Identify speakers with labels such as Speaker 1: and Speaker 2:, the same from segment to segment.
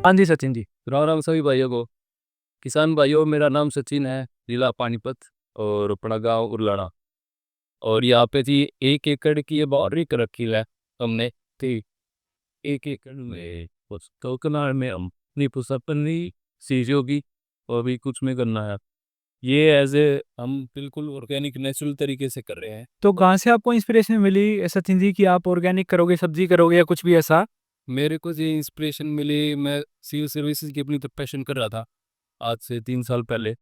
Speaker 1: हाँ जी सचिन जी।
Speaker 2: राम राम सभी भाइयों को। किसान भाइयों, मेरा नाम सचिन है, जिला पानीपत और अपना गांव उरलाना। और यहाँ पे जी 1 एकड़ की ये बाउंड्री कर रखी है हमने। ठीक, 1 एकड़ में बस तो कनाल में हम अपनी पुसपनी चीज़ों की और भी कुछ में करना है। ये एज ए हम बिल्कुल ऑर्गेनिक नेचुरल तरीके से कर रहे हैं।
Speaker 1: तो कहाँ से आपको इंस्पिरेशन मिली सचिन जी कि आप ऑर्गेनिक करोगे, सब्जी करोगे या कुछ भी ऐसा?
Speaker 2: मेरे को ये इंस्पिरेशन मिली, मैं सिविल सर्विसेज की अपनी प्रिपरेशन कर रहा था आज से 3 साल पहले।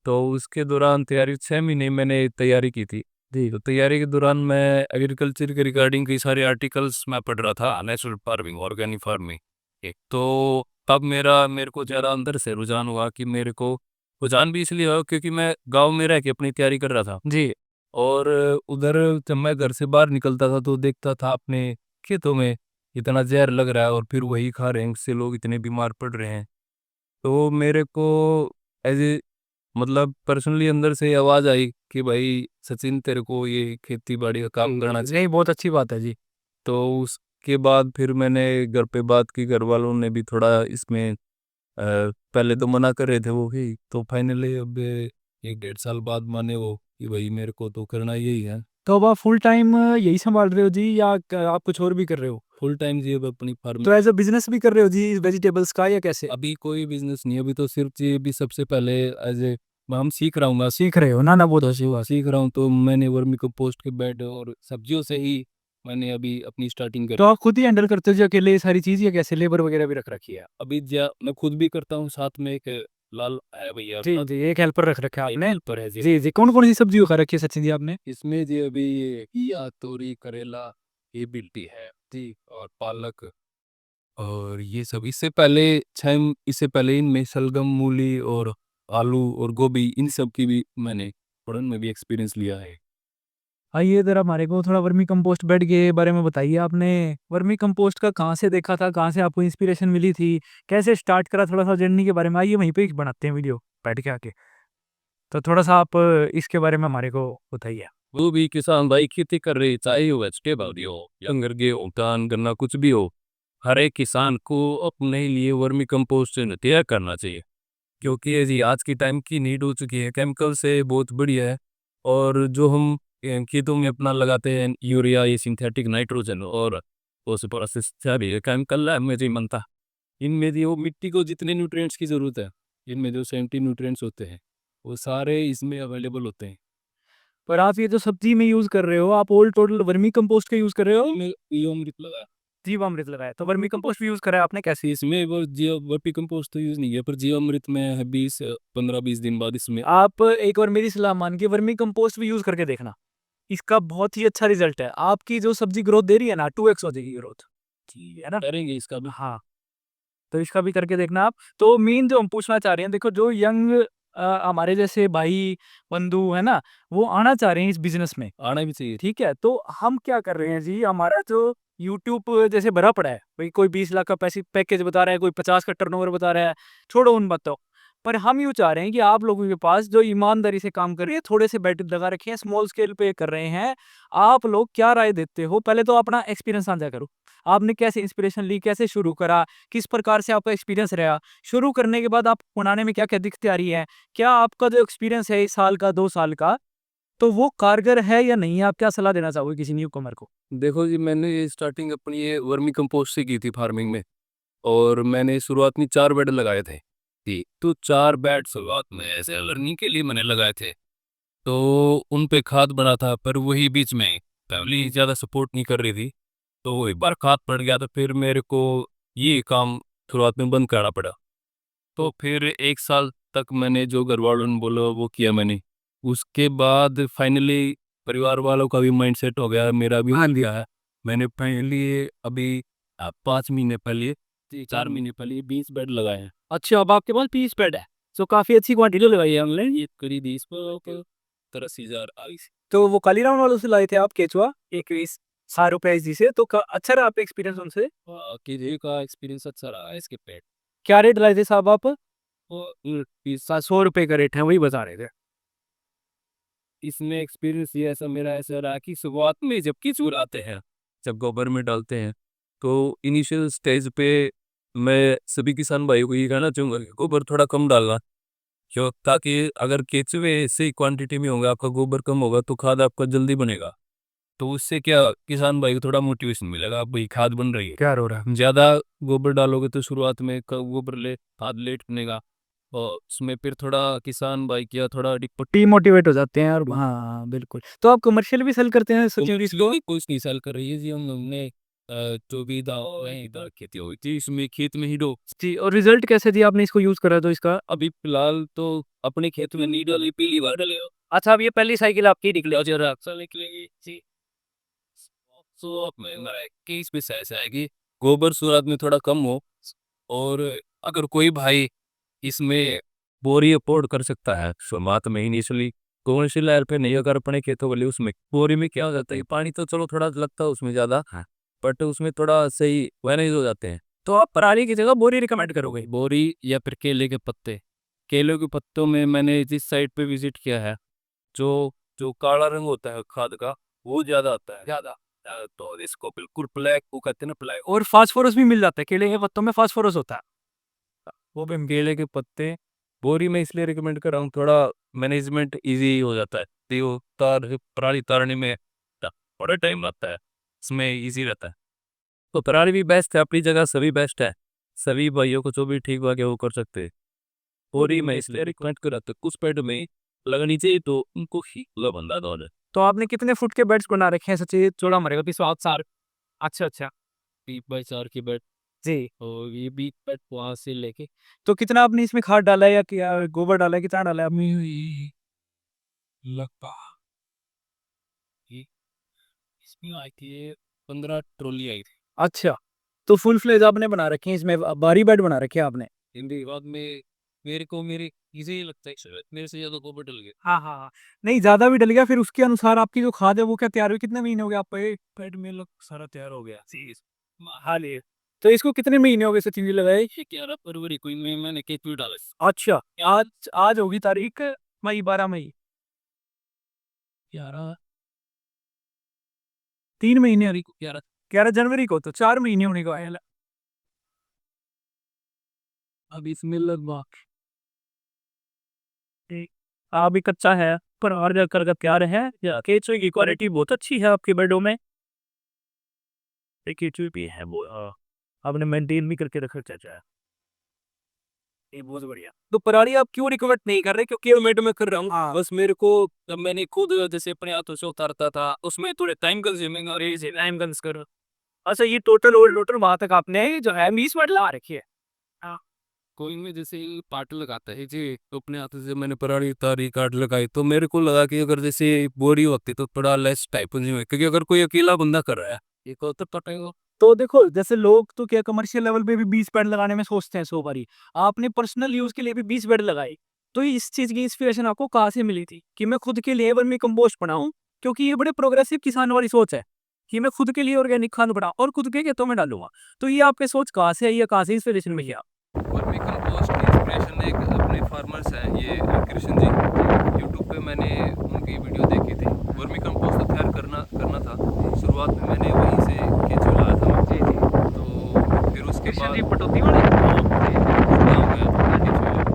Speaker 2: तो उसके दौरान तैयारी 6 महीने मैंने तैयारी की थी। जी, तो तैयारी के दौरान मैं एग्रीकल्चर के रिगार्डिंग कई सारे आर्टिकल्स मैं पढ़ रहा था, नेचुरल फार्मिंग, ऑर्गेनिक फार्मिंग। एक तो तब मेरे को ज़्यादा अंदर से रुझान हुआ कि मेरे को रुझान भी इसलिए हुआ क्योंकि मैं गांव में रह के अपनी तैयारी कर रहा था जी। और उधर जब मैं घर से बाहर निकलता था तो देखता था अपने खेतों में इतना जहर लग रहा है और फिर वही खा रहे हैं, उससे लोग इतने बीमार पड़ रहे हैं। तो मेरे को एज ए मतलब पर्सनली अंदर से आवाज़ आई कि भाई सचिन, तेरे को ये खेती बाड़ी का काम करना चाहिए।
Speaker 1: नहीं, बहुत अच्छी बात है जी।
Speaker 2: तो उसके बाद फिर मैंने घर पे बात की, घर वालों ने भी थोड़ा इसमें पहले तो मना कर रहे थे वो ही, तो फाइनली अब 1 डेढ़ साल बाद माने वो कि भाई मेरे को तो करना यही है।
Speaker 1: तो अब आप फुल टाइम यही संभाल रहे हो जी या आप कुछ और भी कर रहे हो?
Speaker 2: फुल टाइम जी अब अपनी फार्म।
Speaker 1: तो एज अ बिजनेस भी कर रहे हो जी वेजिटेबल्स का या कैसे?
Speaker 2: अभी कोई बिजनेस नहीं, अभी तो सिर्फ जी अभी सबसे पहले एज ए हम सीख रहा हूँ, मैं
Speaker 1: सीख रहे हो ना? बहुत अच्छी बात।
Speaker 2: सीख रहा हूँ। तो मैंने वर्मी कंपोस्ट के बेड और सब्जियों से ही मैंने अभी अपनी स्टार्टिंग
Speaker 1: तो
Speaker 2: करी।
Speaker 1: आप खुद ही हैंडल करते हो जी अकेले ये सारी चीज या कैसे लेबर वगैरह भी रख रखी है?
Speaker 2: अभी मैं खुद भी करता हूँ, साथ में एक लाल है भैया
Speaker 1: जी जी, एक हेल्पर रख रखा है आपने।
Speaker 2: पर है जी।
Speaker 1: जी जी, कौन कौन सी सब्जी उगा रखी है सचिन जी आपने?
Speaker 2: इसमें जी अभी ये घिया, तोरी, करेला, ये भिंडी है जी, और पालक, और ये सब इससे पहले इनमें शलगम, मूली और आलू और गोभी, इन सब की भी मैंने फौरन में भी एक्सपीरियंस लिया है।
Speaker 1: आइए ज़रा हमारे को थोड़ा वर्मी कंपोस्ट बेड के बारे में बताइए। आपने वर्मी कंपोस्ट का कहाँ से देखा था, कहाँ से आपको इंस्पिरेशन मिली थी, कैसे स्टार्ट करा, थोड़ा सा जर्नी के बारे में आइए वहीं पे ही बनाते हैं वीडियो बैठ के आके। तो थोड़ा सा आप इसके बारे में हमारे को बताइए।
Speaker 2: वो भी किसान भाई खेती कर रहे, चाहे वो वेजिटेबल भी हो या गेहूं, धान, गन्ना, कुछ भी हो, हर एक किसान को अपने लिए वर्मी कंपोस्ट तैयार करना चाहिए। क्योंकि ये जी आज की टाइम की नीड हो चुकी है, केमिकल से बहुत बढ़िया है। और जो हम खेतों में अपना लगाते हैं यूरिया, ये सिंथेटिक नाइट्रोजन और फॉस्फोरस, भी केमिकल है मुझे मनता। इनमें जो मिट्टी को जितने न्यूट्रिएंट्स की ज़रूरत है, इनमें जो 70 न्यूट्रिएंट्स होते हैं वो सारे इसमें अवेलेबल होते हैं।
Speaker 1: पर आप ये जो सब्जी में यूज़ कर रहे हो, आप ऑल टोटल वर्मी कंपोस्ट का यूज़ कर रहे हो?
Speaker 2: इसमें जीवामृत लगा।
Speaker 1: जीवामृत लगाया, तो वर्मी कंपोस्ट भी यूज़ करा है आपने कैसे?
Speaker 2: इसमें वो जियो वर्मी कंपोस्ट तो यूज़ नहीं किया, पर जीवामृत में है 15-20 दिन बाद इसमें।
Speaker 1: आप एक बार मेरी सलाह मान के वर्मी कंपोस्ट भी यूज़ करके देखना, इसका बहुत ही अच्छा रिजल्ट है। आपकी जो सब्जी ग्रोथ दे रही है ना, 2x हो जाएगी ग्रोथ। जी, है ना?
Speaker 2: करेंगे इसका भी।
Speaker 1: हाँ। तो इसका भी करके देखना आप। तो मेन जो हम पूछना चाह रहे हैं, देखो जो यंग हमारे जैसे भाई बंधु है ना, वो आना चाह रहे हैं इस बिजनेस में,
Speaker 2: आना भी चाहिए।
Speaker 1: ठीक है? तो हम क्या कर रहे हैं जी, हमारा जो यूट्यूब जैसे भरा पड़ा है, भाई कोई 20 लाख का पैसे पैकेज बता रहा है, कोई 50 का टर्नओवर बता रहा है, छोड़ो उन बातों। पर हम यूँ चाह रहे हैं कि आप लोगों के पास जो ईमानदारी से काम कर रहे हैं, थोड़े से बेट लगा रखे हैं, स्मॉल स्केल पे कर रहे हैं, आप लोग क्या राय देते हो? पहले तो अपना एक्सपीरियंस साझा करो। आपने कैसे इंस्पिरेशन ली, कैसे शुरू करा, किस प्रकार से आपका एक्सपीरियंस रहा? शुरू करने के बाद आप बनाने में क्या-क्या दिक्कतें आ रही हैं? क्या आपका जो एक्सपीरियंस है 1 साल का, 2 साल का, तो वो कारगर है या नहीं है? आप क्या सलाह देना चाहोगे किसी न्यूकमर को?
Speaker 2: देखो जी, मैंने ये स्टार्टिंग अपनी ये वर्मी कंपोस्ट से की थी फार्मिंग में। और मैंने शुरुआत में 4 बेड लगाए थे जी। तो 4 बेड शुरुआत में ऐसे लर्निंग के लिए मैंने लगाए थे। तो उन पे खाद बना था, पर वही बीच में फैमिली ज़्यादा सपोर्ट नहीं कर रही थी। तो एक बार खाद पड़ गया तो फिर मेरे को ये काम शुरुआत में बंद करना पड़ा। तो फिर 1 साल तक मैंने जो घर वालों ने बोला वो किया मैंने। उसके बाद फाइनली परिवार वालों का भी माइंडसेट हो गया, मेरा भी मान लिया है। मैंने फाइनली अभी 5 महीने पहले, 4 महीने पहले 20 बेड लगाए हैं।
Speaker 1: अच्छा, अब आपके पास 20 बेड है, तो काफ़ी अच्छी क्वांटिटी लगाई है हमने।
Speaker 2: ये करीब 30,000 आई सी।
Speaker 1: तो वो कालीराम वालों से लाए थे आप केचुआ, 21 60 रुपए जी से, तो अच्छा रहा आपका एक्सपीरियंस उनसे?
Speaker 2: किसी का एक्सपीरियंस अच्छा रहा है इसके पेट।
Speaker 1: क्या रेट लाए थे साहब आप?
Speaker 2: वो 20।
Speaker 1: 100 रुपए का रेट है, वही बता रहे थे।
Speaker 2: इसमें एक्सपीरियंस ये ऐसा मेरा ऐसा रहा कि शुरुआत में जब कीचड़ आते हैं, जब गोबर में डालते हैं, तो इनिशियल स्टेज पे मैं सभी किसान भाइयों को ये कहना चाहूँगा कि गोबर थोड़ा कम डालना, क्यों, ताकि अगर केंचुए सही क्वांटिटी में होगा, आपका गोबर कम होगा तो खाद आपका जल्दी बनेगा। तो उससे क्या किसान भाई को थोड़ा मोटिवेशन मिलेगा, अब भाई खाद बन रही है।
Speaker 1: क्या हो रहा है?
Speaker 2: ज़्यादा गोबर डालोगे तो शुरुआत में गोबर ले खाद लेट बनेगा, और उसमें फिर थोड़ा किसान भाई क्या थोड़ा
Speaker 1: डीमोटिवेट हो जाते हैं। और हाँ बिल्कुल। तो आप कमर्शियल भी सेल करते हैं सचिन जी इसको?
Speaker 2: कुछ नहीं साल कर रही है जी, हम लोग ने जो भी इधर खेती हुई थी इसमें खेत में ही डो।
Speaker 1: जी, और रिजल्ट कैसे दिया आपने इसको यूज करा तो इसका?
Speaker 2: अभी फिलहाल तो अपने खेत में नहीं डाली, पीली बार डाले हो।
Speaker 1: अच्छा, अब ये पहली साइकिल आपकी निकले।
Speaker 2: जरा अक्सर निकलेगी जी। तो अब मेरा केस भी ऐसा है कि गोबर शुरुआत में थोड़ा कम हो, और अगर कोई भाई इसमें बोरी अफोर्ड कर सकता है शुरुआत में इनिशियली, कमर्शियल लेवल पे नहीं, अगर अपने खेतों वाले उसमें बोरी में क्या हो जाता है कि पानी तो चलो थोड़ा लगता है उसमें ज़्यादा, बट उसमें थोड़ा सही मैनेज हो जाते हैं।
Speaker 1: तो आप पराली की जगह बोरी रिकमेंड करोगे?
Speaker 2: बोरी या फिर केले के पत्ते। केले के पत्तों में मैंने जिस साइट पे विजिट किया है, जो जो काला रंग होता है खाद का वो ज़्यादा आता है।
Speaker 1: ज्यादा।
Speaker 2: तो इसको बिल्कुल ब्लैक, वो कहते हैं ना ब्लैक।
Speaker 1: और फास्फोरस भी मिल जाता है, केले के पत्तों में फास्फोरस होता है।
Speaker 2: वो भी केले के पत्ते बोरी में इसलिए रिकमेंड कर रहा हूँ, थोड़ा मैनेजमेंट इजी हो जाता है, तो वो पराली तारने में बड़ा टाइम लगता है, इसमें इजी रहता है। तो पराली भी बेस्ट है अपनी जगह, सभी बेस्ट है, सभी भाइयों को जो भी ठीक लगे वो कर सकते हैं। बोरी में इसलिए रिकमेंड कर रहा था, कुछ पेड़ में लगनी चाहिए तो उनको ही बंदा दो।
Speaker 1: तो आपने कितने फुट के बेड्स बना रखे हैं सचिन? चौड़ा मरेगा 300-800। अच्छा अच्छा।
Speaker 2: 3x4 की बेड,
Speaker 1: जी।
Speaker 2: और ये भी बेड वहां से लेके
Speaker 1: तो कितना आपने इसमें खाद डाला है या क्या गोबर डाला है, कितना डाला है आपने?
Speaker 2: लगभग इसमें आई थी 15 ट्रॉली आई थी।
Speaker 1: अच्छा, तो फुल फ्लेज आपने बना रखे हैं इसमें, बारी बेड बना रखे हैं आपने?
Speaker 2: हिंदी बाद में मेरे को मेरे इसे ही लगता है शायद मेरे से ज्यादा गोबर डल गया।
Speaker 1: हाँ हाँ हाँ। नहीं, ज्यादा भी डल गया फिर उसके अनुसार आपकी जो खाद है वो क्या तैयार हुई? कितने महीने हो गए आप पे?
Speaker 2: बेड में लग सारा तैयार हो गया।
Speaker 1: हाल ही। तो इसको कितने महीने हो गए सचिन जी लगाए?
Speaker 2: ये 11 फरवरी को मैंने केचुए डाला।
Speaker 1: अच्छा, आज आज होगी तारीख मई, 12 मई।
Speaker 2: 11
Speaker 1: 3 महीने।
Speaker 2: 11
Speaker 1: 11 जनवरी को, तो 4 महीने होने को आए हैं।
Speaker 2: अब इसमें लगभग
Speaker 1: ठीक। अभी कच्चा है पर और जाकर का तैयार है। या केचुए की क्वालिटी बहुत अच्छी है आपके बेडों में। केचुए भी है वो, आपने मेंटेन भी करके रखा चाचा है। ये बहुत बढ़िया। तो पराली आप क्यों रिकमेंड नहीं कर रहे? क्योंकि
Speaker 2: किलोमीटर में कर रहा हूँ।
Speaker 1: हाँ।
Speaker 2: बस मेरे को जब मैंने खुद जैसे अपने हाथों से उतारता था उसमें थोड़े टाइम कंज्यूमिंग और ये
Speaker 1: टाइम गन्स करो। अच्छा, ये टोटल और टोटल वहां तक आपने जो है 20 मिनट लगा रखी है। हाँ।
Speaker 2: कोई में जैसे पार्ट लगाता है जी, तो अपने हाथ से मैंने पराली उतारी काट लगाई, तो मेरे को लगा कि अगर जैसे बोरी होती तो थोड़ा लेस टाइप में, क्योंकि अगर कोई अकेला बंदा कर रहा है ये को तो पटेगा।
Speaker 1: तो देखो, जैसे लोग तो क्या कमर्शियल लेवल पे भी 20 बेड लगाने में सोचते हैं 100 बारी। आपने पर्सनल यूज के लिए भी 20 बेड लगाए। तो इस चीज की इंस्पिरेशन आपको कहाँ से मिली थी कि मैं खुद के लिए वर्मी कंपोस्ट बनाऊं? क्योंकि ये बड़े प्रोग्रेसिव किसान वाली सोच है कि मैं खुद के लिए ऑर्गेनिक खाद बनाऊं और खुद के खेतों में डालूंगा। तो ये आपके सोच कहाँ से आई है, कहाँ से इंस्पिरेशन मिली?
Speaker 2: वर्मी कंपोस्ट की इंस्पिरेशन एक अपने फार्मर्स हैं, ये कृष्ण जी, यूट्यूब पे मैंने उनकी वीडियो देखी थी। वर्मी कंपोस्ट तो तैयार करना था, शुरुआत में मैंने वहीं से केचुए लाया था।
Speaker 1: जी जी।
Speaker 2: तो फिर उसके
Speaker 1: कृष्ण
Speaker 2: बाद
Speaker 1: जी पटौती वाले।
Speaker 2: गाँव गया था केचुए लेने।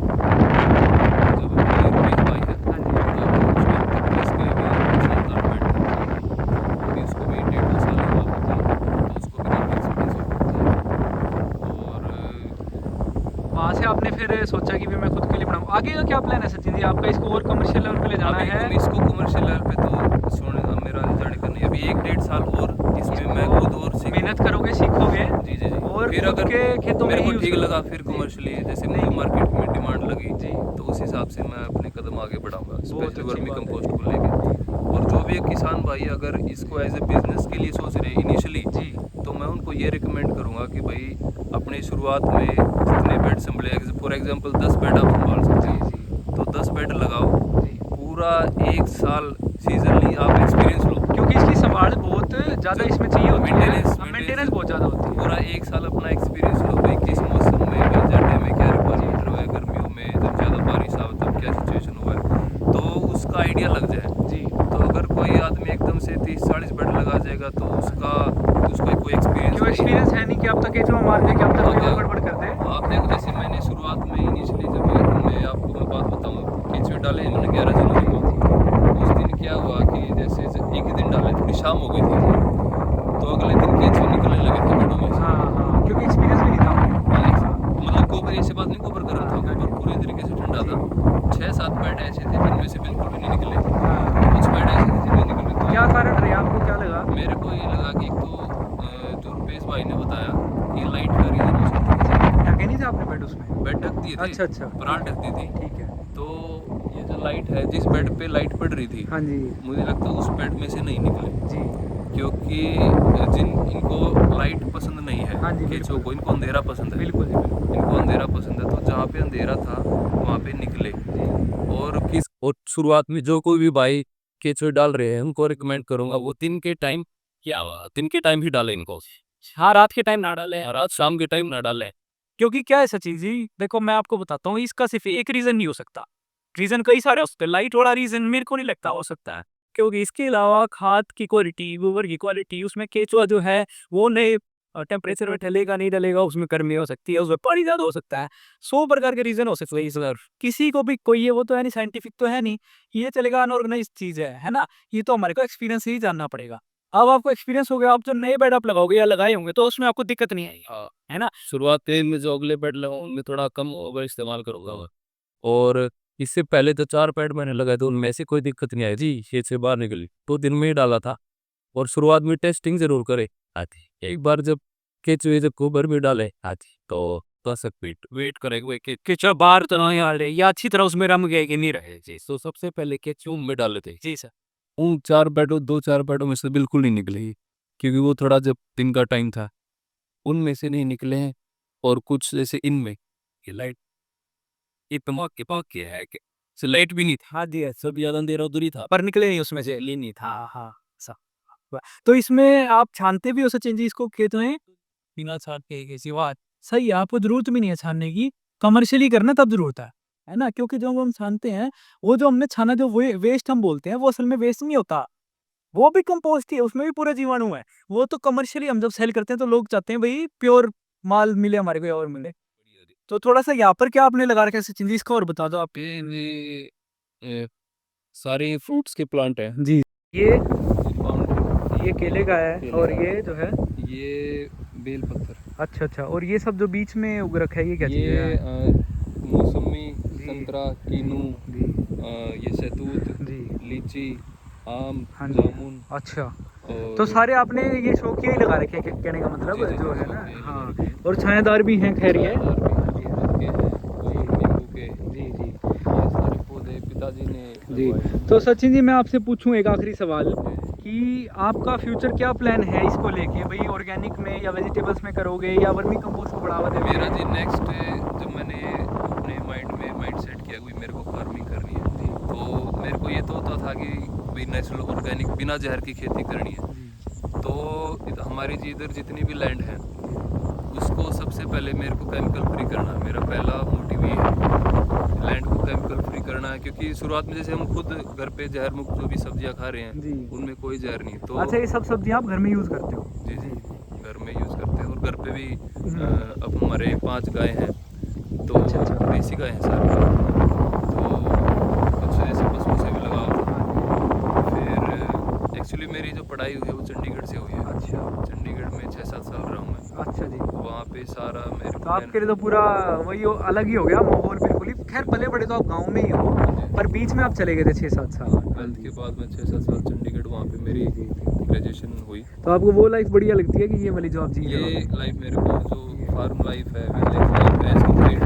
Speaker 2: जब अपनी रुपीज पाई है तो उसके भी 7-8 बेड थे, अभी उसको भी 1.5-2 साल हुआ था, तो उसको भी और
Speaker 1: वहां से आपने फिर सोचा कि भी मैं खुद के लिए बनाऊं। आगे का क्या प्लान है सचिन जी आपका? इसको और कमर्शियल लेवल पे ले जाना
Speaker 2: अभी
Speaker 1: है?
Speaker 2: इसको कमर्शियल लेवल पे तो छोड़ने मेरा रिजल्ट करनी है, अभी 1-1.5 साल और इसमें मैं खुद और
Speaker 1: मेहनत करोगे, सीखोगे।
Speaker 2: जी जी जी।
Speaker 1: और
Speaker 2: फिर
Speaker 1: खुद
Speaker 2: अगर
Speaker 1: के खेतों में
Speaker 2: मेरे को
Speaker 1: यूज
Speaker 2: ठीक
Speaker 1: करोगे।
Speaker 2: लगा फिर कमर्शियली जैसे मुझे मार्केट में डिमांड लगी
Speaker 1: जी।
Speaker 2: तो उस हिसाब से मैं अपने कदम आगे बढ़ाऊंगा, स्पेशली
Speaker 1: अच्छी
Speaker 2: वर्मी
Speaker 1: बात है।
Speaker 2: कंपोस्ट को लेके। और जो भी एक किसान भाई अगर इसको एज ए बिजनेस के लिए सोच रहे हैं इनिशियली,
Speaker 1: जी।
Speaker 2: तो मैं उनको ये रिकमेंड करूंगा कि भाई अपने शुरुआत में जितने बेड संभले, फॉर एग्जांपल 10 बेड आप संभाल सकते हो तो 10 बेड लगाओ, पूरा 1 साल सीजनली आप एक्सपीरियंस लो,
Speaker 1: क्योंकि इसकी संभाल बहुत ज़्यादा इसमें चाहिए होती है। मेंटेनेंस बहुत ज़्यादा होती है।
Speaker 2: पूरा 1 साल अपना एक्सपीरियंस लो भाई, किस मौसम में ठंडे में क्या रिक्वायरमेंट हुआ है, गर्मियों में जब ज़्यादा बारिश आए तब क्या सिचुएशन हुआ है, तो उसका आइडिया लग जाए।
Speaker 1: जी।
Speaker 2: तो अगर कोई आदमी एकदम से 30-40 बेड लगा जाएगा तो उसका तो उसका कोई एक्सपीरियंस
Speaker 1: क्यों एक्सपीरियंस है नहीं कि अब तक केचुआ मार दे, कि अब तक
Speaker 2: हाँ,
Speaker 1: कोई
Speaker 2: क्या?
Speaker 1: और गड़बड़ कर दे।
Speaker 2: आप देखो, जैसे मैंने शुरुआत में इनिशियली जब मैं आपको मैं बात बताऊँ, केंचुए डाले मैंने 11 जनवरी को। उस दिन क्या हुआ कि जैसे एक ही दिन डाले, थोड़ी शाम हो गई थी, तो अगले दिन केंचुए निकलने लगे थे पेड़ों में से।
Speaker 1: हाँ हाँ, क्योंकि एक्सपीरियंस भी नहीं था हमें।
Speaker 2: मतलब गोबर ऐसे बात नहीं, गोबर गर्म था, गोबर पूरी तरीके से ठंडा था। 6-7 पेड़ ऐसे थे जिनमें से बिल्कुल भी नहीं निकले, कुछ पेड़ ऐसे थे जिनमें निकले। तो
Speaker 1: क्या कारण रहे, आपको क्या लगा?
Speaker 2: मेरे को ये लगा कि एक तो जो रुपेश भाई ने बताया कि लाइट का रीजन हो सकता है।
Speaker 1: ढके नहीं थे आपने बेड उसमें?
Speaker 2: बेड ढक दिए थे,
Speaker 1: अच्छा अच्छा,
Speaker 2: पराल ढक दी थी।
Speaker 1: ठीक है।
Speaker 2: तो ये जो लाइट है, जिस बेड पे लाइट पड़ रही थी,
Speaker 1: हाँ जी
Speaker 2: मुझे लगता है उस बेड में से नहीं निकले,
Speaker 1: जी।
Speaker 2: क्योंकि इनको लाइट पसंद नहीं है,
Speaker 1: हाँ जी,
Speaker 2: केंचुओं
Speaker 1: बिल्कुल।
Speaker 2: को, इनको अंधेरा पसंद है।
Speaker 1: बिल्कुल जी बिल्कुल।
Speaker 2: इनको अंधेरा पसंद है, तो जहाँ पे अंधेरा था वहाँ पे निकले। और शुरुआत में जो कोई भी भाई केंचुए डाल रहे हैं उनको रिकमेंड करूंगा, वो दिन के टाइम, क्या हुआ, दिन के टाइम ही डालें इनको।
Speaker 1: हाँ, रात के टाइम ना डालें।
Speaker 2: रात शाम के टाइम ना डालें।
Speaker 1: क्योंकि क्या है सचिन जी, देखो मैं आपको बताता हूँ, इसका सिर्फ एक रीजन नहीं हो सकता, रीजन कई सारे हो सकते हैं। लाइट वाला रीजन मेरे को नहीं लगता हो सकता है, क्योंकि इसके अलावा खाद की क्वालिटी, गोबर की क्वालिटी, उसमें केचुआ जो है वो नए टेम्परेचर में ढलेगा नहीं ढलेगा, उसमें गर्मी हो सकती है, उसमें पानी ज्यादा हो सकता है, 100 प्रकार के रीजन हो सकते हैं सर। किसी को भी कोई ये वो तो है नहीं, साइंटिफिक तो है नहीं, ये चलेगा अनऑर्गेनाइज चीज है ना। ये तो हमारे को एक्सपीरियंस ही जानना पड़ेगा। अब आपको एक्सपीरियंस हो गया, आप जो नए बेड आप लगाओगे या लगाए होंगे तो उसमें आपको दिक्कत नहीं आएगी,
Speaker 2: हाँ,
Speaker 1: है ना।
Speaker 2: शुरुआत में जो अगले बेड लगाऊं उनमें थोड़ा कम ओवर इस्तेमाल करूंगा मैं। और इससे पहले तो 4 पैड मैंने लगाए थे, उनमें से कोई दिक्कत नहीं आई जी, खेत से बाहर निकली तो दिन में ही डाला था। और शुरुआत में टेस्टिंग जरूर करे आती, एक बार जब केंचुए जब गोबर में डाले आती तो सब वेट करेंगे कि
Speaker 1: केचुआ बाहर तो नहीं आ रहे, या अच्छी तरह उसमें रम गए कि नहीं रहे।
Speaker 2: जी। तो सबसे पहले केंचुए में डाले थे,
Speaker 1: जी सर।
Speaker 2: उन 2-4 पैडों में से बिल्कुल नहीं निकले, क्योंकि वो थोड़ा जब दिन का टाइम था, उनमें से नहीं निकले हैं। और कुछ जैसे इनमें ये लाइट, ये पमाक के है कि से लाइट भी नहीं थी,
Speaker 1: हाँ जी,
Speaker 2: सब ज्यादा अंधेरा उधर ही था,
Speaker 1: पर निकले नहीं उसमें से।
Speaker 2: ले नहीं था।
Speaker 1: हाँ हाँ सा- तो इसमें आप छानते भी हो सचिन जी इसको खेत में?
Speaker 2: बिना छाट के किसी बात।
Speaker 1: सही है, आपको जरूरत भी नहीं है छानने की, कमर्शियली करना तब जरूरत है ना। क्योंकि जो हम छानते हैं, वो जो हमने छाना, जो वेस्ट हम बोलते हैं, वो असल में वेस्ट नहीं होता, वो भी कंपोस्ट ही है, उसमें भी पूरा जीवाणु है। वो तो कमर्शियली हम जब सेल करते हैं तो लोग चाहते हैं भाई प्योर माल मिले हमारे को और मिले। तो थोड़ा सा यहाँ पर क्या आपने लगा रखा है सचिन जी, इसका और बता दो आप।
Speaker 2: ये सारे फ्रूट्स के प्लांट हैं।
Speaker 1: जी, ये
Speaker 2: बाउंड्री,
Speaker 1: ये केले का है,
Speaker 2: केले
Speaker 1: और
Speaker 2: का।
Speaker 1: ये जो है,
Speaker 2: ये बेल पत्थर,
Speaker 1: अच्छा अच्छा, और ये सब जो बीच में उग रखा है, ये क्या चीज़
Speaker 2: ये
Speaker 1: है?
Speaker 2: मौसमी,
Speaker 1: जी।
Speaker 2: संतरा, कीनू,
Speaker 1: जी
Speaker 2: ये शहतूत,
Speaker 1: जी।
Speaker 2: लीची, आम,
Speaker 1: हाँ जी।
Speaker 2: जामुन।
Speaker 1: अच्छा,
Speaker 2: और
Speaker 1: तो सारे आपने ये शौकिया ही लगा रखे हैं, कहने का मतलब
Speaker 2: जी, जी,
Speaker 1: जो
Speaker 2: जी,
Speaker 1: है ना।
Speaker 2: शौकिया ही लगा
Speaker 1: हाँ,
Speaker 2: रखे हैं।
Speaker 1: और छायादार भी हैं, खैर ये।
Speaker 2: छायादार भी
Speaker 1: हाँ जी,
Speaker 2: हैं, अमरूद के हैं और नींबू के,
Speaker 1: जी जी
Speaker 2: ये सारे पौधे पिताजी ने
Speaker 1: जी।
Speaker 2: लगवाए।
Speaker 1: तो सचिन जी, मैं आपसे पूछूं एक आखिरी सवाल, कि आपका फ्यूचर क्या प्लान है इसको लेके, भाई ऑर्गेनिक में या वेजिटेबल्स में करोगे, या वर्मी कंपोस्ट को बढ़ावा देंगे?
Speaker 2: मेरा जी नेक्स्ट, जब मैंने अपने माइंड सेट किया कि मेरे को फार्मिंग करनी है,
Speaker 1: जी
Speaker 2: तो मेरे को ये तो होता था कि भाई नेचुरल ऑर्गेनिक बिना जहर की खेती करनी है।
Speaker 1: जी
Speaker 2: तो हमारी जी इधर जितनी भी लैंड है, उसको सबसे पहले मेरे को केमिकल फ्री करना, मेरा पहला मोटिव ये है, लैंड को केमिकल फ्री करना है। क्योंकि शुरुआत में जैसे हम खुद घर पे जहर मुक्त जो भी सब्जियां खा रहे
Speaker 1: जी।
Speaker 2: हैं, उनमें कोई जहर नहीं। तो
Speaker 1: अच्छा, ये सब सब्जियां आप घर में यूज़ करते हो?
Speaker 2: जी जी, घर में यूज़ करते हैं। और घर पे भी अब हमारे 5 गाय हैं, तो
Speaker 1: अच्छा, अच्छा।
Speaker 2: देसी गाय हैं सारी। तो कुछ जैसे पशुओं से भी लगाव था। फिर एक्चुअली मेरी जो पढ़ाई हुई है वो चंडीगढ़ से हुई है।
Speaker 1: अच्छा
Speaker 2: चंडीगढ़ में 6-7 साल रहा हूँ मैं।
Speaker 1: अच्छा जी।
Speaker 2: वहाँ पे सारा मेरे
Speaker 1: तो आपके लिए तो पूरा वही अलग ही हो गया माहौल, बिल्कुल ही। खैर पले बड़े तो आप गांव में ही हो, पर बीच में आप चले गए थे 6-7 साल।
Speaker 2: 12th के बाद मैं 6-7 साल चंडीगढ़, वहाँ पे मेरी ग्रेजुएशन हुई।
Speaker 1: तो आपको वो लाइफ बढ़िया लगती है कि ये वाली जो आप जी रहे हो?
Speaker 2: ये लाइफ मेरे को जो फार्म लाइफ है, विलेज लाइफ है, एज कम्पेयर